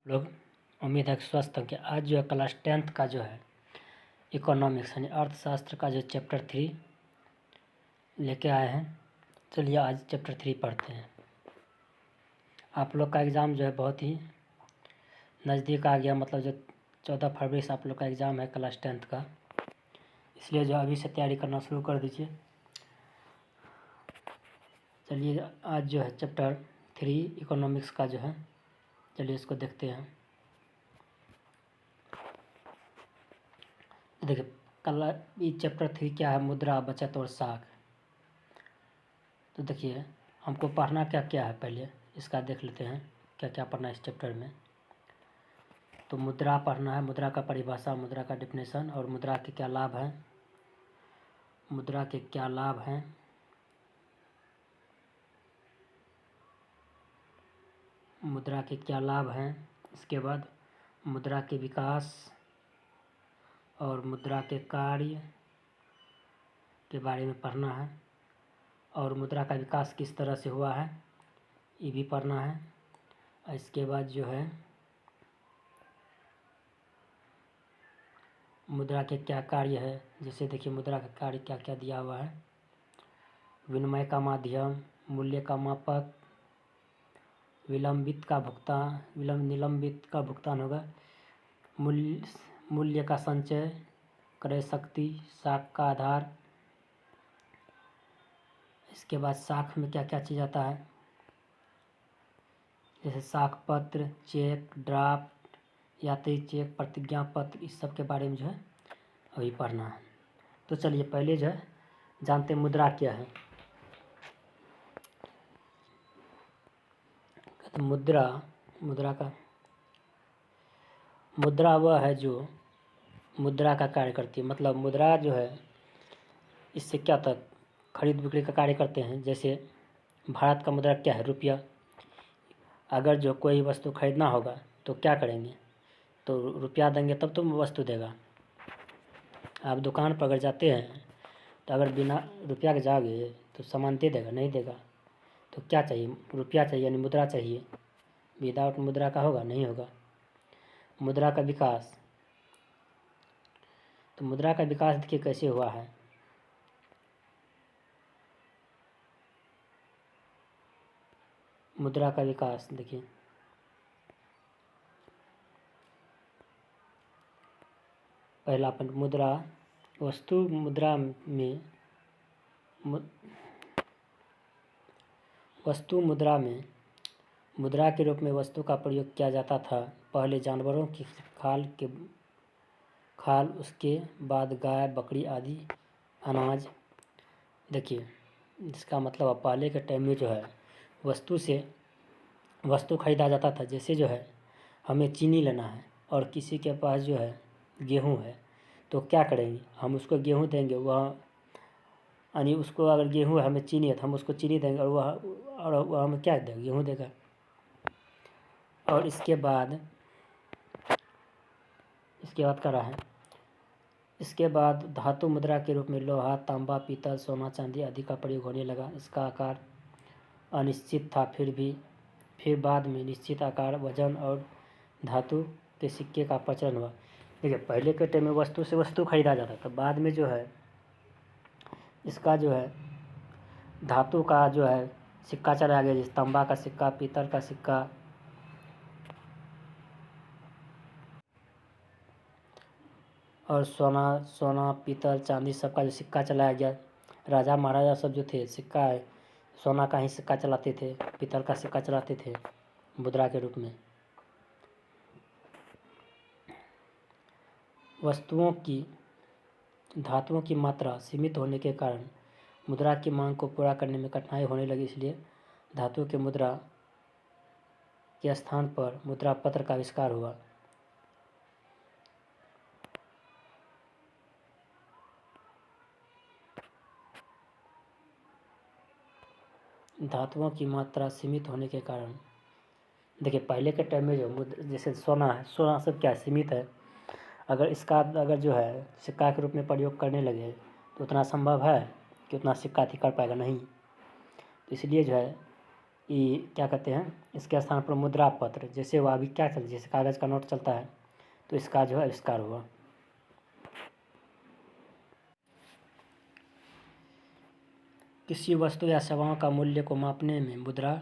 लोग उम्मीद है कि स्वस्थ होंगे। आज जो है क्लास 10th का जो है इकोनॉमिक्स यानी अर्थशास्त्र का जो चैप्टर 3 लेके आए हैं। चलिए आज चैप्टर 3 पढ़ते हैं। आप लोग का एग्ज़ाम जो है बहुत ही नज़दीक आ गया, मतलब जो 14 फरवरी से आप लोग का एग्ज़ाम है क्लास 10th का, इसलिए जो अभी से तैयारी करना शुरू कर दीजिए। चलिए आज जो है चैप्टर 3 इकोनॉमिक्स का जो है, चलिए इसको देखते हैं। देखिए कल ये चैप्टर 3 क्या है, मुद्रा, बचत और साख। तो देखिए हमको पढ़ना क्या क्या है, पहले इसका देख लेते हैं क्या क्या पढ़ना है इस चैप्टर में। तो मुद्रा पढ़ना है, मुद्रा का परिभाषा, मुद्रा का डिफिनेशन और मुद्रा के क्या लाभ हैं। मुद्रा के क्या लाभ हैं, मुद्रा के क्या लाभ हैं। इसके बाद मुद्रा के विकास और मुद्रा के कार्य के बारे में पढ़ना है, और मुद्रा का विकास किस तरह से हुआ है ये भी पढ़ना है। इसके बाद जो है मुद्रा के क्या कार्य है, जैसे देखिए मुद्रा का कार्य क्या क्या दिया हुआ है। विनिमय का माध्यम, मूल्य का मापक, निलंबित का भुगतान होगा, मूल्य का संचय, क्रय शक्ति, साख का आधार। इसके बाद साख में क्या क्या चीज़ आता है, जैसे साख पत्र, चेक, ड्राफ्ट, यात्री चेक, प्रतिज्ञा पत्र, इस सब के बारे में जो है अभी पढ़ना है। तो चलिए पहले जो है जानते हैं मुद्रा क्या है। तो मुद्रा वह है जो मुद्रा का कार्य करती है। मतलब मुद्रा जो है इससे क्या तक खरीद बिक्री का कार्य करते हैं। जैसे भारत का मुद्रा क्या है, रुपया। अगर जो कोई वस्तु खरीदना होगा तो क्या करेंगे, तो रुपया देंगे तब तो वस्तु देगा। आप दुकान पर अगर जाते हैं तो अगर बिना रुपया के जाओगे तो सामान दे देगा, नहीं देगा। तो क्या चाहिए, रुपया चाहिए, यानी मुद्रा चाहिए। विदाउट मुद्रा का होगा, नहीं होगा। मुद्रा का विकास, तो मुद्रा का विकास देखिए कैसे हुआ है। मुद्रा का विकास देखिए, पहला अपन मुद्रा, वस्तु मुद्रा में मुद्रा के रूप में वस्तु का प्रयोग किया जाता था। पहले जानवरों की खाल, उसके बाद गाय, बकरी आदि अनाज। देखिए इसका मतलब पहले के टाइम में जो है वस्तु खरीदा जाता था। जैसे जो है हमें चीनी लेना है और किसी के पास जो है गेहूँ है, तो क्या करेंगे, हम उसको गेहूँ देंगे, वह यानी उसको अगर गेहूँ है हमें चीनी है तो हम उसको चीनी देंगे और वह हमें क्या देगा, गेहूँ देगा। और इसके बाद कर रहा है, इसके बाद धातु मुद्रा के रूप में लोहा, तांबा, पीतल, सोना, चांदी आदि का प्रयोग होने लगा। इसका आकार अनिश्चित था, फिर बाद में निश्चित आकार, वजन और धातु के सिक्के का प्रचलन हुआ। देखिए पहले के टाइम में वस्तु से वस्तु खरीदा जाता था, बाद में जो है इसका जो है धातु का जो है सिक्का चला गया, जैसे तांबा का सिक्का, पीतल का सिक्का और सोना, पीतल, चांदी सबका जो सिक्का चलाया गया। राजा महाराजा सब जो थे सिक्का है सोना का ही सिक्का चलाते थे, पीतल का सिक्का चलाते थे मुद्रा के रूप में। धातुओं की मात्रा सीमित होने के कारण मुद्रा की मांग को पूरा करने में कठिनाई होने लगी, इसलिए धातु के मुद्रा के स्थान पर मुद्रा पत्र का आविष्कार हुआ। धातुओं की मात्रा सीमित होने के कारण, देखिए पहले के टाइम में जो जैसे सोना है, सोना सब क्या सीमित है। अगर जो है सिक्का के रूप में प्रयोग करने लगे तो उतना संभव है कि उतना सिक्का थी कर पाएगा, नहीं। तो इसलिए जो है ये क्या कहते हैं, इसके स्थान पर मुद्रा पत्र, जैसे वो अभी क्या चलता, जैसे कागज़ का नोट चलता है, तो इसका जो है आविष्कार हुआ। किसी वस्तु या सेवाओं का मूल्य को मापने में मुद्रा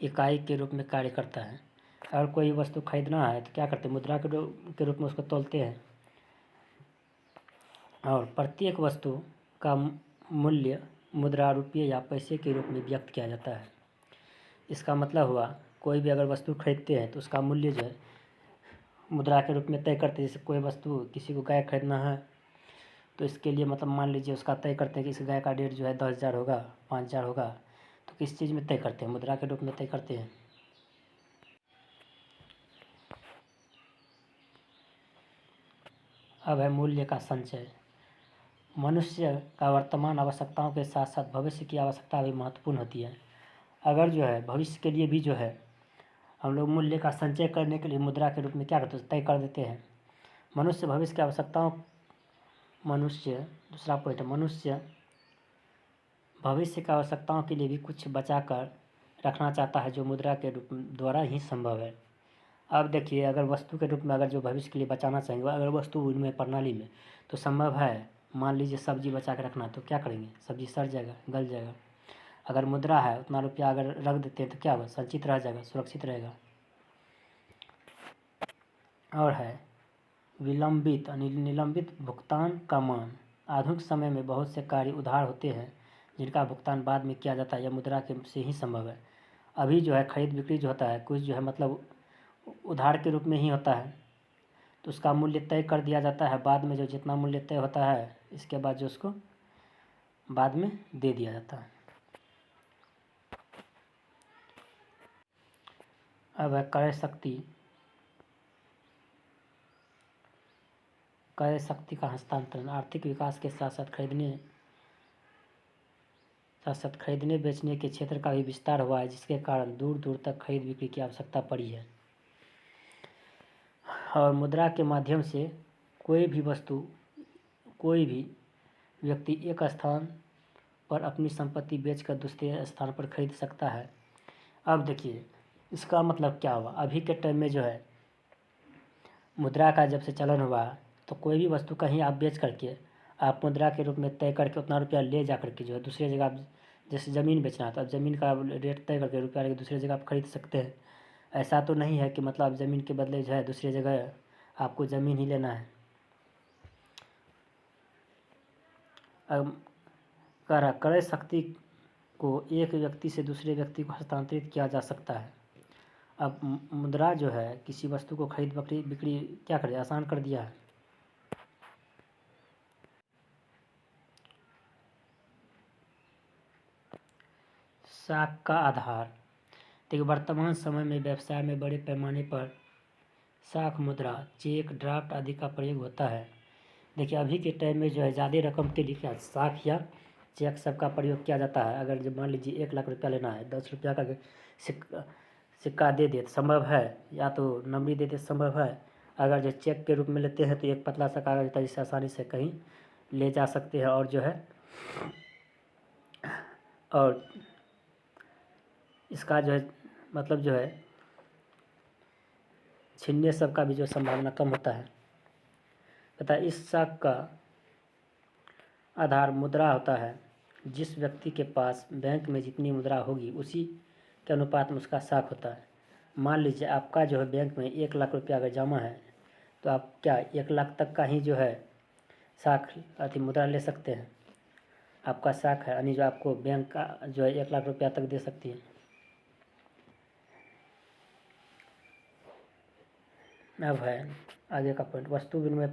इकाई के रूप में कार्य करता है। अगर कोई वस्तु खरीदना है तो क्या करते हैं, मुद्रा के रूप में उसको तौलते हैं, और प्रत्येक वस्तु का मूल्य मुद्रा, रुपये या पैसे के रूप में व्यक्त किया जाता है। इसका मतलब हुआ, कोई भी अगर वस्तु खरीदते हैं तो उसका मूल्य जो है मुद्रा के रूप में तय करते हैं। जैसे कोई वस्तु, किसी को गाय खरीदना है तो इसके लिए मतलब मान लीजिए उसका तय करते हैं कि इस गाय का रेट जो है 10,000 होगा, 5,000 होगा, तो किस चीज़ में तय करते हैं, मुद्रा के रूप में तय करते हैं। अब है मूल्य का संचय। मनुष्य का वर्तमान आवश्यकताओं के साथ साथ भविष्य की आवश्यकता भी महत्वपूर्ण होती है। अगर जो है भविष्य के लिए भी जो है हम लोग मूल्य का संचय करने के लिए मुद्रा के रूप में क्या करते हैं, तय कर देते हैं। मनुष्य भविष्य की आवश्यकताओं मनुष्य दूसरा पॉइंट है, मनुष्य भविष्य की आवश्यकताओं के लिए भी कुछ बचा कर रखना चाहता है, जो मुद्रा के रूप द्वारा ही संभव है। अब देखिए, अगर वस्तु के रूप में अगर जो भविष्य के लिए बचाना चाहेंगे, अगर वस्तु विनिमय प्रणाली में तो संभव है। मान लीजिए सब्जी बचा के रखना, तो क्या करेंगे, सब्जी सड़ जाएगा, गल जाएगा। अगर मुद्रा है, उतना रुपया अगर रख देते हैं तो क्या होगा, संचित रह जाएगा, सुरक्षित रहेगा। और है विलंबित निलंबित भुगतान का मान। आधुनिक समय में बहुत से कार्य उधार होते हैं जिनका भुगतान बाद में किया जाता है, यह मुद्रा के से ही संभव है। अभी जो है खरीद बिक्री जो होता है, कुछ जो है मतलब उधार के रूप में ही होता है, तो उसका मूल्य तय कर दिया जाता है। बाद में जो जितना मूल्य तय होता है, इसके बाद जो उसको बाद में दे दिया जाता है। अब है क्रय शक्ति का हस्तांतरण। आर्थिक विकास के साथ साथ खरीदने बेचने के क्षेत्र का भी विस्तार हुआ है, जिसके कारण दूर दूर तक खरीद बिक्री की आवश्यकता पड़ी है। और मुद्रा के माध्यम से कोई भी वस्तु, कोई भी व्यक्ति एक स्थान पर अपनी संपत्ति बेचकर दूसरे स्थान पर खरीद सकता है। अब देखिए, इसका मतलब क्या हुआ, अभी के टाइम में जो है मुद्रा का जब से चलन हुआ, तो कोई भी वस्तु कहीं आप बेच करके आप मुद्रा के रूप में तय करके उतना रुपया ले जा करके जो है दूसरी जगह आप, जैसे ज़मीन बेचना है तो अब ज़मीन का रेट तय करके रुपया लेके दूसरी जगह आप खरीद सकते हैं। ऐसा तो नहीं है कि मतलब ज़मीन के बदले जो है दूसरी जगह आपको ज़मीन ही लेना है। अब क्रय शक्ति को एक व्यक्ति से दूसरे व्यक्ति को हस्तांतरित किया जा सकता है। अब मुद्रा जो है किसी वस्तु को खरीद बिक्री क्या करे, आसान कर दिया है। साख का आधार। देखिए, वर्तमान समय में व्यवसाय में बड़े पैमाने पर साख, मुद्रा, चेक, ड्राफ्ट आदि का प्रयोग होता है। देखिए, अभी के टाइम में जो है ज़्यादा रकम के लिए क्या साख या चेक सबका प्रयोग किया जाता है। अगर जब मान लीजिए 1 लाख रुपया लेना है, 10 रुपया का सिक्का दे दे तो संभव है, या तो नकदी दे दे संभव है। अगर जो चेक के रूप में लेते हैं तो एक पतला सा कागज होता है, जिससे आसानी से कहीं ले जा सकते हैं। और जो है और इसका जो है मतलब जो है छीनने सब का भी जो संभावना कम होता है तथा इस साख का आधार मुद्रा होता है। जिस व्यक्ति के पास बैंक में जितनी मुद्रा होगी उसी के अनुपात में उसका साख होता है। मान लीजिए आपका जो है बैंक में 1 लाख रुपया अगर जमा है, तो आप क्या 1 लाख तक का ही जो है साख अति मुद्रा ले सकते हैं। आपका साख है यानी जो आपको बैंक का जो है 1 लाख रुपया तक दे सकती है। अब है आगे का पॉइंट, वस्तु विनिमय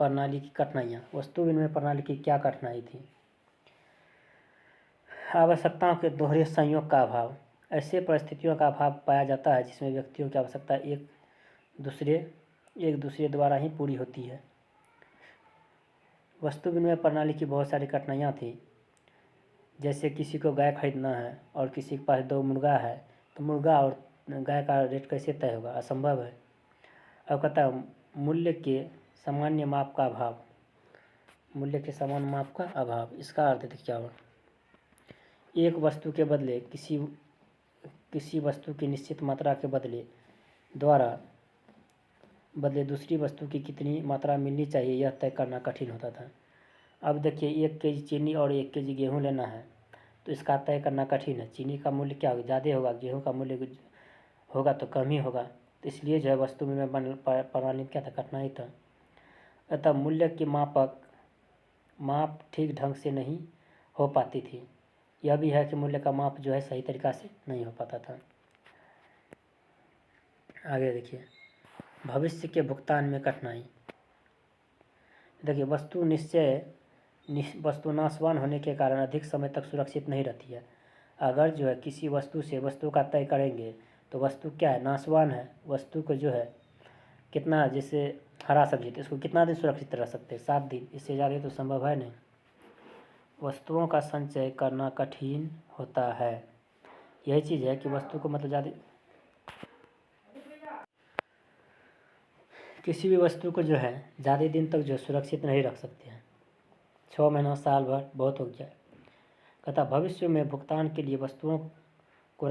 प्रणाली की कठिनाइयाँ। वस्तु विनिमय प्रणाली की क्या कठिनाई थी। आवश्यकताओं के दोहरे संयोग का अभाव। ऐसे परिस्थितियों का अभाव पाया जाता है जिसमें व्यक्तियों की आवश्यकता एक दूसरे द्वारा ही पूरी होती है। वस्तु विनिमय प्रणाली की बहुत सारी कठिनाइयाँ थी। जैसे किसी को गाय खरीदना है और किसी के पास 2 मुर्गा है, तो मुर्गा और गाय का रेट कैसे तय होगा, असंभव है। अब कहता है मूल्य के सामान्य माप का अभाव। मूल्य के समान माप का अभाव, इसका अर्थ देखिए क्या हुआ। एक वस्तु के बदले किसी वस्तु की निश्चित मात्रा के बदले दूसरी वस्तु की कितनी मात्रा मिलनी चाहिए यह तय करना कठिन होता था। अब देखिए 1 केजी चीनी और 1 केजी गेहूँ लेना है तो इसका तय करना कठिन है। चीनी का मूल्य क्या होगा, ज़्यादा होगा, गेहूँ का मूल्य होगा तो कम ही होगा। तो इसलिए जो है वस्तु में प्रणाली में क्या था, कठिनाई था। अतः मूल्य की माप ठीक ढंग से नहीं हो पाती थी। यह भी है कि मूल्य का माप जो है सही तरीक़ा से नहीं हो पाता था। आगे देखिए भविष्य के भुगतान में कठिनाई। देखिए वस्तु नाशवान होने के कारण अधिक समय तक सुरक्षित नहीं रहती है। अगर जो है किसी वस्तु से वस्तु का तय करेंगे तो वस्तु क्या है, नाशवान है। वस्तु को जो है कितना, जैसे हरा सब्जी तो इसको कितना दिन सुरक्षित रख सकते हैं, 7 दिन, इससे ज़्यादा तो संभव है नहीं। वस्तुओं का संचय करना कठिन होता है। यही चीज़ है कि वस्तु को मतलब ज़्यादा किसी भी वस्तु को जो है ज़्यादा दिन तक जो सुरक्षित नहीं रख सकते हैं। 6 महीना, साल भर बहुत हो गया। कहता भविष्य में भुगतान के लिए वस्तुओं को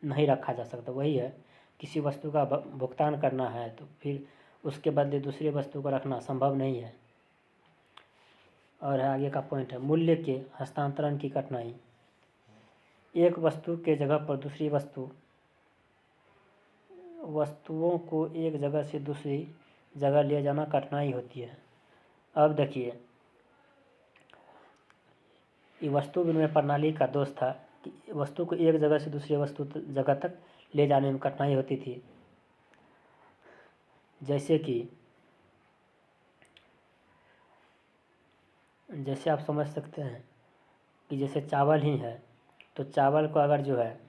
नहीं रखा जा सकता। वही है, किसी वस्तु का भुगतान करना है तो फिर उसके बदले दूसरी वस्तु को रखना संभव नहीं है। और आगे का पॉइंट है मूल्य के हस्तांतरण की कठिनाई। एक वस्तु के जगह पर दूसरी वस्तुओं को एक जगह से दूसरी जगह ले जाना कठिनाई होती है। अब देखिए ये वस्तु विनिमय प्रणाली का दोष था कि वस्तु को एक जगह से दूसरी जगह तक ले जाने में कठिनाई होती थी। जैसे आप समझ सकते हैं कि जैसे चावल ही है तो चावल को अगर जो है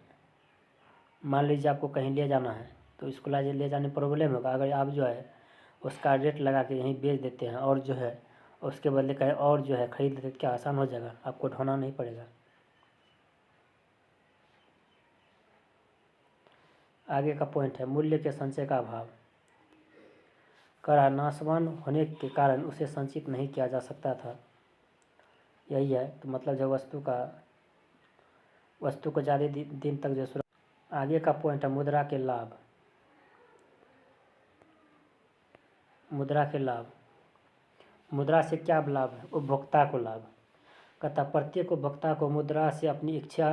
मान लीजिए आपको कहीं ले जाना है तो इसको ले जाने में प्रॉब्लम होगा। अगर आप जो है उसका रेट लगा के यहीं बेच देते हैं और जो है उसके बदले कहीं और जो है खरीद लेते, क्या आसान हो जाएगा, आपको ढोना नहीं पड़ेगा। आगे का पॉइंट है मूल्य के संचय का अभाव। नाशवान होने के कारण उसे संचित नहीं किया जा सकता था। यही है, तो मतलब जब वस्तु को ज़्यादा दिन तक जो आगे का पॉइंट है मुद्रा के लाभ। मुद्रा से क्या लाभ है, उपभोक्ता को लाभ। कहता प्रत्येक उपभोक्ता को मुद्रा से अपनी इच्छा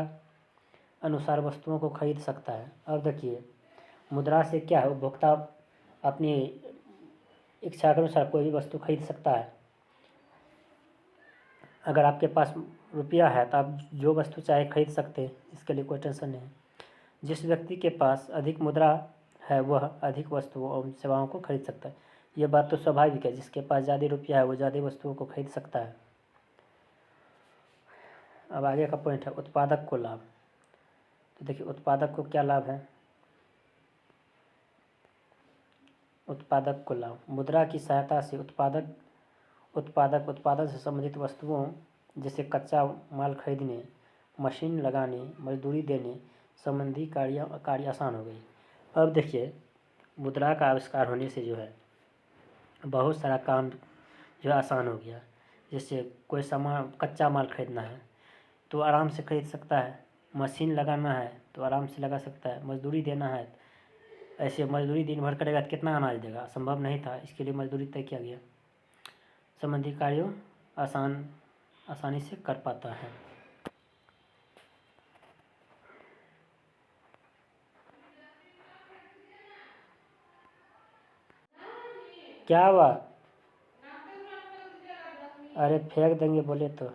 अनुसार वस्तुओं को खरीद सकता है। अब देखिए मुद्रा से क्या है, उपभोक्ता अपनी इच्छा के अनुसार कोई भी वस्तु खरीद सकता है। अगर आपके पास रुपया है तो आप जो वस्तु चाहे खरीद सकते हैं, इसके लिए कोई टेंशन नहीं। जिस व्यक्ति के पास अधिक मुद्रा है वह अधिक वस्तुओं और सेवाओं को खरीद सकता है। ये बात तो स्वाभाविक है, जिसके पास ज़्यादा रुपया है वो ज़्यादा वस्तुओं को खरीद सकता है। अब आगे का पॉइंट है उत्पादक को लाभ। तो देखिए उत्पादक को क्या लाभ है, उत्पादक को लाभ। मुद्रा की सहायता से उत्पादन से संबंधित वस्तुओं जैसे कच्चा माल खरीदने, मशीन लगाने, मजदूरी देने संबंधी कार्य आसान हो गई। अब देखिए मुद्रा का आविष्कार होने से जो है बहुत सारा काम जो आसान हो गया। जैसे कोई सामान कच्चा माल खरीदना है तो आराम से खरीद सकता है, मशीन लगाना है तो आराम से लगा सकता है, मजदूरी देना है, ऐसे मजदूरी दिन भर करेगा तो कितना अनाज देगा, संभव नहीं था। इसके लिए मजदूरी तय किया गया। संबंधी कार्यों आसानी से कर पाता है। क्या हुआ, अरे फेंक देंगे बोले तो।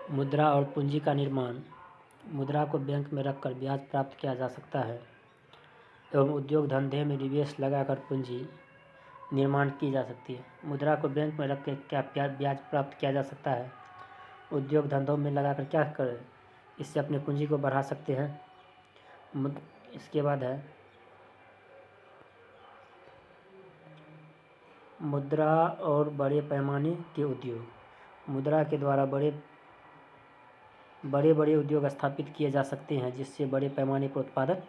मुद्रा और पूंजी का निर्माण। मुद्रा को बैंक में रखकर ब्याज प्राप्त किया जा सकता है एवं उद्योग धंधे में निवेश लगाकर पूंजी निर्माण की जा सकती है। मुद्रा को बैंक में रख कर क्या ब्याज प्राप्त किया जा सकता है? उद्योग धंधों में लगाकर क्या करें? इससे अपनी पूंजी को बढ़ा सकते हैं। इसके बाद है मुद्रा और बड़े पैमाने के उद्योग। मुद्रा के द्वारा बड़े बड़े उद्योग स्थापित किए जा सकते हैं, जिससे बड़े पैमाने पर उत्पादन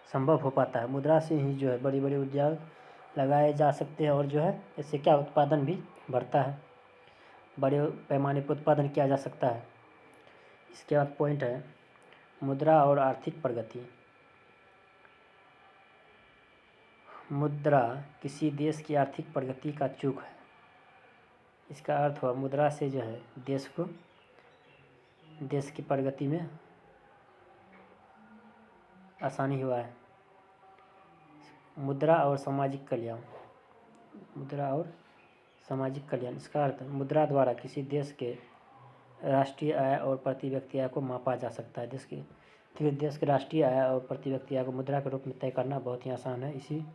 संभव हो पाता है। मुद्रा से ही जो है बड़े उद्योग लगाए जा सकते हैं और जो है इससे क्या उत्पादन भी बढ़ता है, बड़े पैमाने पर उत्पादन किया जा सकता है। इसके बाद पॉइंट है मुद्रा और आर्थिक प्रगति। मुद्रा किसी देश की आर्थिक प्रगति का चूक है। इसका अर्थ हुआ मुद्रा से जो है देश की प्रगति में आसानी हुआ है। मुद्रा और सामाजिक कल्याण। मुद्रा और सामाजिक कल्याण, इसका अर्थ मुद्रा द्वारा किसी देश के राष्ट्रीय आय और प्रति व्यक्ति आय को मापा जा सकता है। देश के राष्ट्रीय आय और प्रति व्यक्ति आय को मुद्रा के रूप में तय करना बहुत ही आसान है। इसी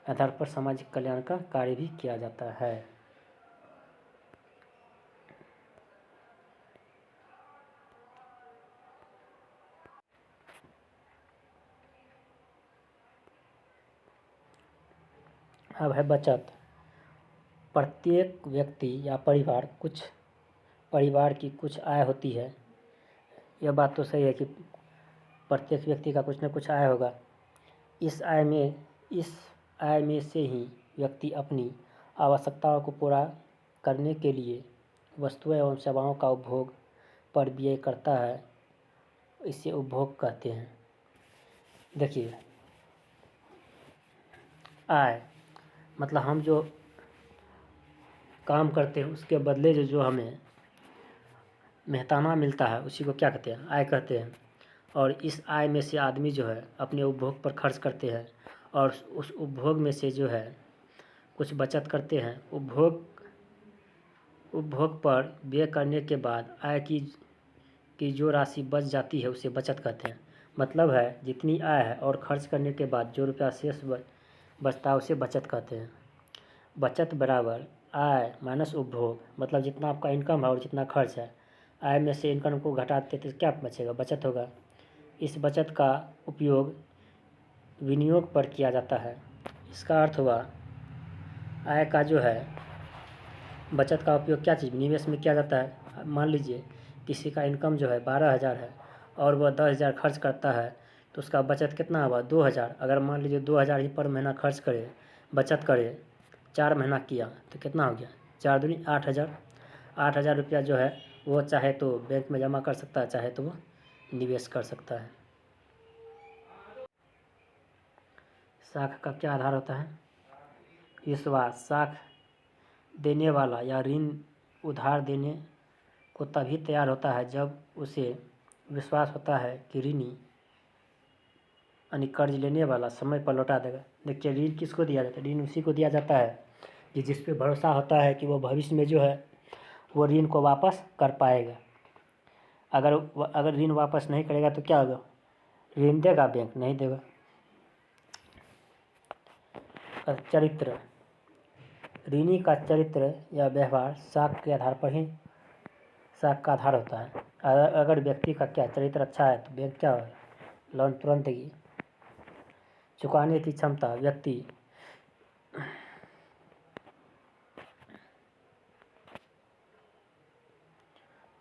आधार पर सामाजिक कल्याण का कार्य भी किया जाता है। अब है बचत। प्रत्येक व्यक्ति या परिवार की कुछ आय होती है। यह बात तो सही है कि प्रत्येक व्यक्ति का कुछ न कुछ आय होगा। इस आय में से ही व्यक्ति अपनी आवश्यकताओं को पूरा करने के लिए वस्तुएं एवं सेवाओं का उपभोग पर व्यय करता है। इसे उपभोग कहते हैं। देखिए, आय मतलब हम जो काम करते हैं उसके बदले जो हमें मेहताना मिलता है उसी को क्या कहते हैं? आय कहते हैं। और इस आय में से आदमी जो है अपने उपभोग पर खर्च करते हैं और उस उपभोग में से जो है कुछ बचत करते हैं। उपभोग पर व्यय करने के बाद आय की जो राशि बच जाती है उसे बचत कहते हैं। मतलब है जितनी आय है और खर्च करने के बाद जो रुपया शेष बचता है उसे बचत कहते हैं। बचत बराबर आय माइनस उपभोग, मतलब जितना आपका इनकम है और जितना खर्च है, आय में से इनकम को घटाते तो क्या बचेगा? बचत होगा। इस बचत का उपयोग विनियोग पर किया जाता है। इसका अर्थ हुआ आय का जो है बचत का उपयोग क्या चीज़ निवेश में किया जाता है। मान लीजिए किसी का इनकम जो है 12,000 है और वह 10,000 खर्च करता है तो उसका बचत कितना हुआ? 2,000। अगर मान लीजिए 2,000 ही पर महीना खर्च करे, बचत करे, 4 महीना किया तो कितना हो गया? 4 दूनी 8,000। 8,000 रुपया जो है वो चाहे तो बैंक में जमा कर सकता है, चाहे तो वो निवेश कर सकता है। साख का क्या आधार होता है? विश्वास। साख देने वाला या ऋण उधार देने को तभी तैयार होता है जब उसे विश्वास होता है कि ऋणी यानी कर्ज लेने वाला समय पर लौटा देगा। देखिए, ऋण किसको दिया जाता है? ऋण उसी को दिया जाता है कि जिस पे भरोसा होता है कि वो भविष्य में जो है वो ऋण को वापस कर पाएगा। अगर ऋण वापस नहीं करेगा तो क्या होगा? ऋण देगा बैंक? नहीं देगा। चरित्र। ऋणी का चरित्र या व्यवहार साख के आधार पर ही साख का आधार होता है। अगर व्यक्ति का क्या चरित्र अच्छा है तो बैंक क्या लोन तुरंत देगी। चुकाने की क्षमता। व्यक्ति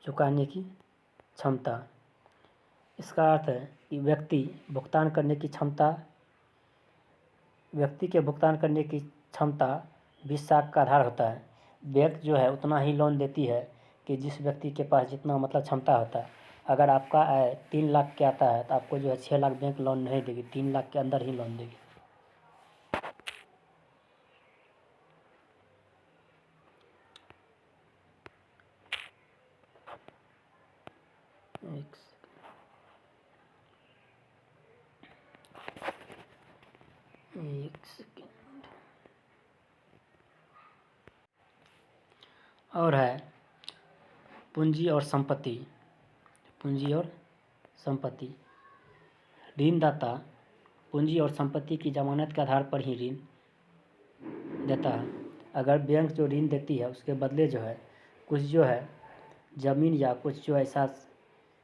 चुकाने की क्षमता, इसका अर्थ है कि व्यक्ति के भुगतान करने की क्षमता भी साख का आधार होता है। बैंक जो है उतना ही लोन देती है कि जिस व्यक्ति के पास जितना मतलब क्षमता होता है। अगर आपका आय 3 लाख के आता है तो आपको जो है 6 लाख बैंक लोन नहीं देगी, 3 लाख के अंदर ही लोन देगी। एक सेकेंड और है पूंजी और संपत्ति। पूंजी और संपत्ति। ऋणदाता पूंजी और संपत्ति की जमानत के आधार पर ही ऋण देता है। अगर बैंक जो ऋण देती है उसके बदले जो है कुछ जो है ज़मीन या कुछ जो ऐसा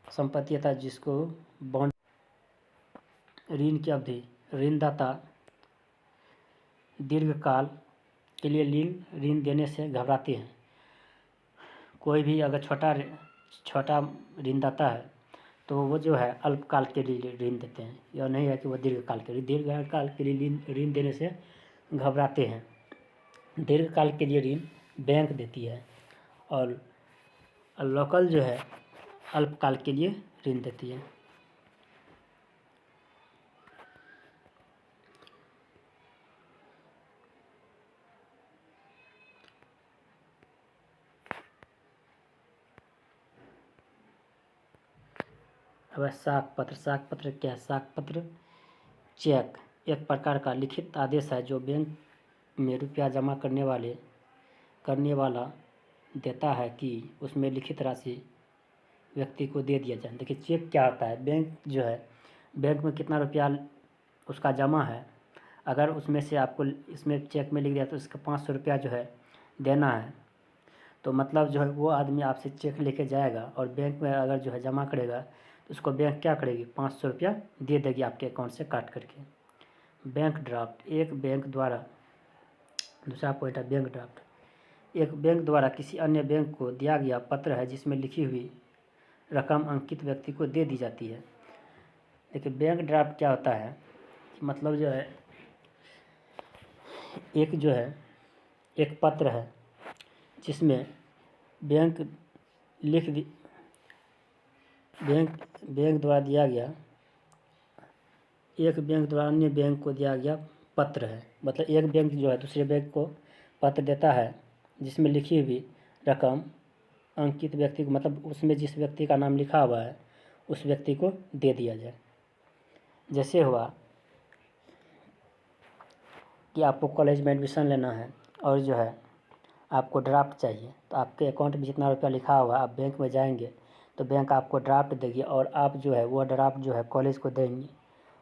संपत्ति था जिसको बॉन्ड। ऋण की अवधि। ऋणदाता दीर्घकाल के लिए ऋण देने से घबराते हैं। कोई भी अगर छोटा ऋणदाता है तो वो जो है अल्पकाल के लिए ऋण देते हैं, यह नहीं है कि वो दीर्घकाल के लिए ऋण देने से घबराते हैं। दीर्घकाल के लिए ऋण बैंक देती है और लोकल जो है अल्पकाल के लिए ऋण देती है। अब साख पत्र क्या है? साख पत्र चेक एक प्रकार का लिखित आदेश है जो बैंक में रुपया जमा करने वाला देता है कि उसमें लिखित राशि व्यक्ति को दे दिया जाए। देखिए चेक क्या होता है? बैंक में कितना रुपया उसका जमा है, अगर उसमें से आपको इसमें चेक में लिख दिया तो उसका 500 रुपया जो है देना है, तो मतलब जो है वो आदमी आपसे चेक लेके जाएगा और बैंक में अगर जो है जमा करेगा तो उसको बैंक क्या करेगी? 500 रुपया दे देगी आपके अकाउंट से काट करके। बैंक ड्राफ्ट दूसरा पॉइंट है बैंक ड्राफ्ट। एक बैंक द्वारा किसी अन्य बैंक को दिया गया पत्र है जिसमें लिखी हुई रकम अंकित व्यक्ति को दे दी जाती है। देखिए बैंक ड्राफ्ट क्या होता है, मतलब जो है एक पत्र है जिसमें बैंक द्वारा दिया गया, एक बैंक द्वारा अन्य बैंक को दिया गया पत्र है। मतलब एक बैंक जो है दूसरे बैंक को पत्र देता है जिसमें लिखी हुई रकम अंकित व्यक्ति को, मतलब उसमें जिस व्यक्ति का नाम लिखा हुआ है उस व्यक्ति को दे दिया जाए। जैसे हुआ कि आपको कॉलेज में एडमिशन लेना है और जो है आपको ड्राफ्ट चाहिए, तो आपके अकाउंट में जितना रुपया लिखा हुआ है आप बैंक में जाएंगे तो बैंक आपको ड्राफ्ट देगी और आप जो है वो ड्राफ्ट जो है कॉलेज को देंगे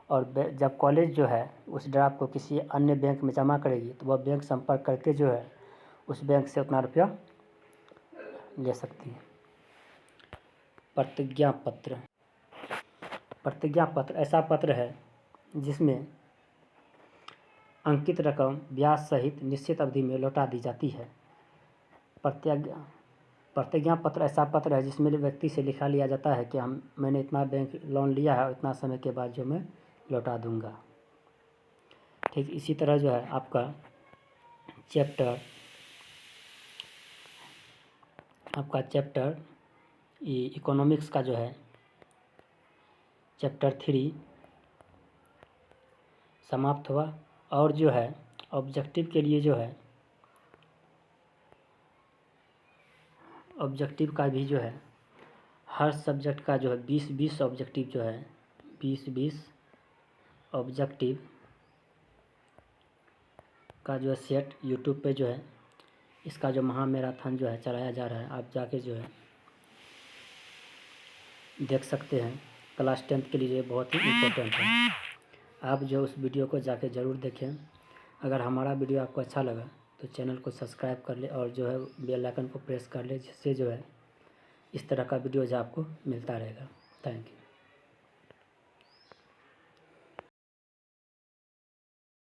और जब कॉलेज जो है उस ड्राफ्ट को किसी अन्य बैंक में जमा करेगी तो वह बैंक संपर्क करके जो है उस बैंक से उतना रुपया ले सकती है। प्रतिज्ञा पत्र ऐसा पत्र है जिसमें अंकित रकम ब्याज सहित निश्चित अवधि में लौटा दी जाती है। प्रतिज्ञा पत्र ऐसा पत्र है जिसमें व्यक्ति से लिखा लिया जाता है कि मैंने इतना बैंक लोन लिया है और इतना समय के बाद जो मैं लौटा दूंगा। ठीक इसी तरह जो है आपका चैप्टर इकोनॉमिक्स का जो है चैप्टर 3 समाप्त हुआ और जो है ऑब्जेक्टिव के लिए जो है ऑब्जेक्टिव का भी जो है हर सब्जेक्ट का जो है 20-20 ऑब्जेक्टिव जो है 20-20 ऑब्जेक्टिव का जो है सेट यूट्यूब पे जो है इसका जो महामैराथन जो है चलाया जा रहा है, आप जाके जो है देख सकते हैं। क्लास 10th के लिए बहुत ही इम्पोर्टेंट है। आप जो उस वीडियो को जाके ज़रूर देखें। अगर हमारा वीडियो आपको अच्छा लगा तो चैनल को सब्सक्राइब कर ले और जो है बेल आइकन को प्रेस कर ले, जिससे जो है इस तरह का वीडियोज़ आपको मिलता रहेगा। Thank you.